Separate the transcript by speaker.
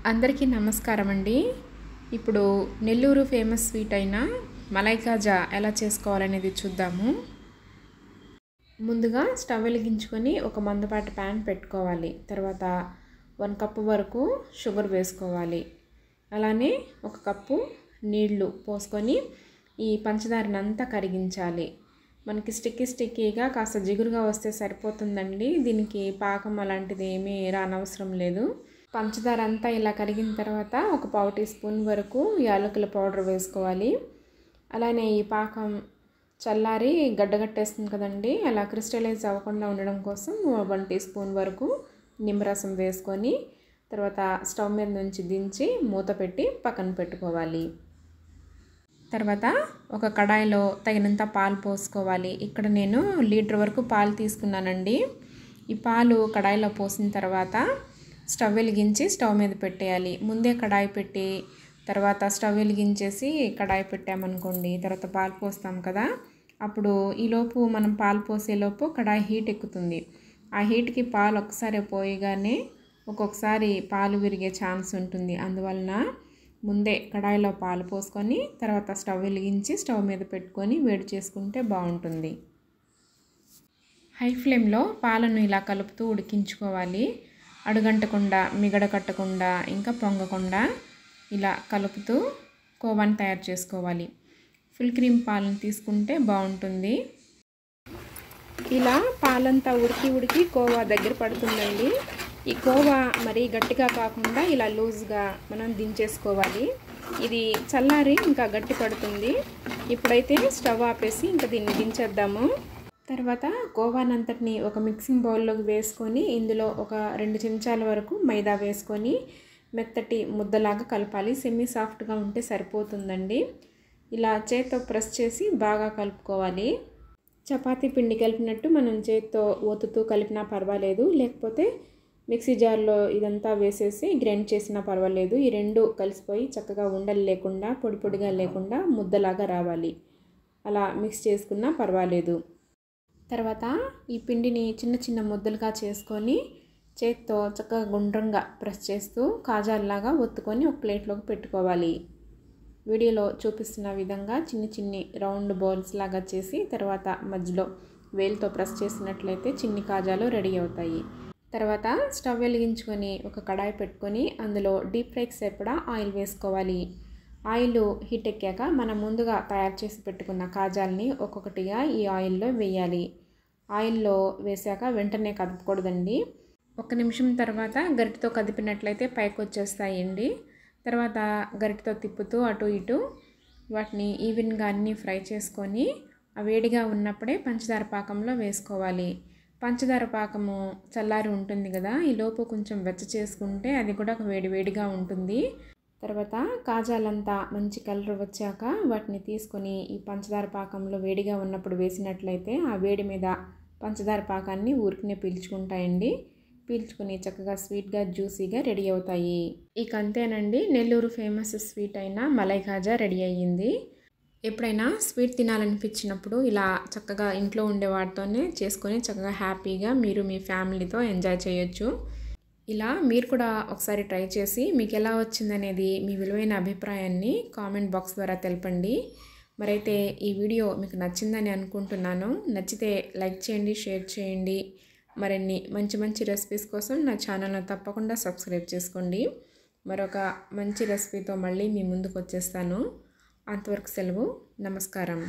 Speaker 1: అందరికీ నమస్కారం అండి. ఇప్పుడు నెల్లూరు ఫేమస్ స్వీట్ అయిన మలై కాజా ఎలా చేసుకోవాలనేది చూద్దాము. ముందుగా స్టవ్ వెలిగించుకొని ఒక మందపాటి ప్యాన్ పెట్టుకోవాలి. తర్వాత 1 కప్పు వరకు షుగర్ వేసుకోవాలి. అలానే 1 కప్పు నీళ్లు పోసుకొని ఈ పంచదారనంతా కరిగించాలి. మనకి స్టిక్కీగా కాస్త జిగురుగా వస్తే సరిపోతుందండి. దీనికి పాకం అలాంటిది ఏమీ రానవసరం లేదు. పంచదార అంతా ఇలా కరిగిన తర్వాత 1 పావు టీ స్పూన్ వరకు యాలకుల పౌడర్ వేసుకోవాలి. అలానే ఈ పాకం చల్లారి గడ్డగట్టేస్తుంది కదండి, అలా క్రిస్టలైజ్ అవ్వకుండా ఉండడం కోసం 1 టీ స్పూన్ వరకు నిమ్మరసం వేసుకొని తర్వాత స్టవ్ మీద నుంచి దించి మూత పెట్టి పక్కన పెట్టుకోవాలి. తర్వాత ఒక కడాయిలో తగినంత పాలు పోసుకోవాలి. ఇక్కడ నేను లీటర్ వరకు పాలు తీసుకున్నానండి. ఈ పాలు కడాయిలో పోసిన తర్వాత స్టవ్ వెలిగించి స్టవ్ మీద పెట్టేయాలి. ముందే కడాయి పెట్టి తర్వాత స్టవ్ వెలిగించేసి కడాయి పెట్టామనుకోండి, తర్వాత పాలు పోస్తాం కదా, అప్పుడు ఈలోపు మనం పాలు పోసేలోపు కడాయి హీట్ ఎక్కుతుంది. ఆ హీట్కి పాలు ఒకసారి పోయగానే ఒక్కొక్కసారి పాలు విరిగే ఛాన్స్ ఉంటుంది. అందువలన ముందే కడాయిలో పాలు పోసుకొని తర్వాత స్టవ్ వెలిగించి స్టవ్ మీద పెట్టుకొని వేడి చేసుకుంటే బాగుంటుంది. హై ఫ్లేమ్లో పాలను ఇలా కలుపుతూ ఉడికించుకోవాలి. అడుగంటకుండా, మిగడ కట్టకుండా, ఇంకా పొంగకుండా ఇలా కలుపుతూ కోవాని తయారు చేసుకోవాలి. ఫుల్ క్రీమ్ పాలను తీసుకుంటే బాగుంటుంది. ఇలా పాలంతా ఉడికి కోవా దగ్గర పడుతుందండి. ఈ కోవా మరీ గట్టిగా కాకుండా ఇలా లూజ్గా మనం దించేసుకోవాలి. ఇది చల్లారి ఇంకా గట్టి పడుతుంది. ఇప్పుడైతే స్టవ్ ఆపేసి ఇంకా దీన్ని దించేద్దాము. తర్వాత కోవానంతటిని ఒక మిక్సింగ్ బౌల్లోకి వేసుకొని ఇందులో ఒక 2 చెంచాల వరకు మైదా వేసుకొని మెత్తటి ముద్దలాగా కలపాలి. సెమీ సాఫ్ట్గా ఉంటే సరిపోతుందండి. ఇలా చేత్తో ప్రెస్ చేసి బాగా కలుపుకోవాలి. చపాతీ పిండి కలిపినట్టు మనం చేత్తో ఒత్తుతూ కలిపినా పర్వాలేదు, లేకపోతే మిక్సీ జార్లో ఇదంతా వేసేసి గ్రైండ్ చేసినా పర్వాలేదు. ఈ రెండు కలిసిపోయి చక్కగా ఉండలు లేకుండా, పొడిగా లేకుండా ముద్దలాగా రావాలి. అలా మిక్స్ చేసుకున్నా పర్వాలేదు. తర్వాత ఈ పిండిని చిన్న ముద్దలుగా చేసుకొని చేత్తో చక్కగా గుండ్రంగా ప్రెస్ చేస్తూ కాజాల్లాగా ఒత్తుకొని ఒక ప్లేట్లోకి పెట్టుకోవాలి. వీడియోలో చూపిస్తున్న విధంగా చిన్ని రౌండ్ బౌల్స్ లాగా చేసి తర్వాత మధ్యలో వేలుతో ప్రెస్ చేసినట్లయితే చిన్ని కాజాలు రెడీ అవుతాయి. తర్వాత స్టవ్ వెలిగించుకొని ఒక కడాయి పెట్టుకొని అందులో డీప్ ఫ్రైకి సరిపడా ఆయిల్ వేసుకోవాలి. ఆయిల్ హీట్ ఎక్కాక మనం ముందుగా తయారు చేసి పెట్టుకున్న కాజాలని ఒక్కొక్కటిగా ఈ ఆయిల్లో వేయాలి. ఆయిల్లో వేసాక వెంటనే కదపకూడదండి. 1 నిమిషం తర్వాత గరిటెతో కదిపినట్లయితే పైకి వచ్చేస్తాయండి. తర్వాత గరిటెతో తిప్పుతూ అటు ఇటు వాటిని ఈవెన్గా అన్నీ ఫ్రై చేసుకొని ఆ వేడిగా ఉన్నప్పుడే పంచదార పాకంలో వేసుకోవాలి. పంచదార పాకము చల్లారి ఉంటుంది కదా, ఈ లోపు కొంచెం వెచ్చ చేసుకుంటే అది కూడా వేడిగా ఉంటుంది. తర్వాత కాజాలంతా మంచి కలర్ వచ్చాక వాటిని తీసుకొని ఈ పంచదార పాకంలో వేడిగా ఉన్నప్పుడు వేసినట్లయితే ఆ వేడి మీద పంచదార పాకాన్ని ఊరికనే పీల్చుకుంటాయండి. పీల్చుకుని చక్కగా స్వీట్గా జ్యూసీగా రెడీ అవుతాయి. ఇక అంతేనండి, నెల్లూరు ఫేమస్ స్వీట్ అయిన మలై కాజా రెడీ అయ్యింది. ఎప్పుడైనా స్వీట్ తినాలనిపించినప్పుడు ఇలా చక్కగా ఇంట్లో ఉండే వాటితోనే చేసుకొని చక్కగా హ్యాపీగా మీరు మీ ఫ్యామిలీతో ఎంజాయ్ చేయొచ్చు. ఇలా మీరు కూడా ఒకసారి ట్రై చేసి మీకు ఎలా వచ్చిందనేది మీ విలువైన అభిప్రాయాన్ని కామెంట్ బాక్స్ ద్వారా తెలపండి. మరైతే ఈ వీడియో మీకు నచ్చిందని అనుకుంటున్నాను. నచ్చితే లైక్ చేయండి, షేర్ చేయండి. మరిన్ని మంచి రెసిపీస్ కోసం నా ఛానల్ను తప్పకుండా సబ్స్క్రైబ్ చేసుకోండి. మరొక మంచి రెసిపీతో మళ్ళీ మీ ముందుకు వచ్చేస్తాను. అంతవరకు సెలవు. నమస్కారం.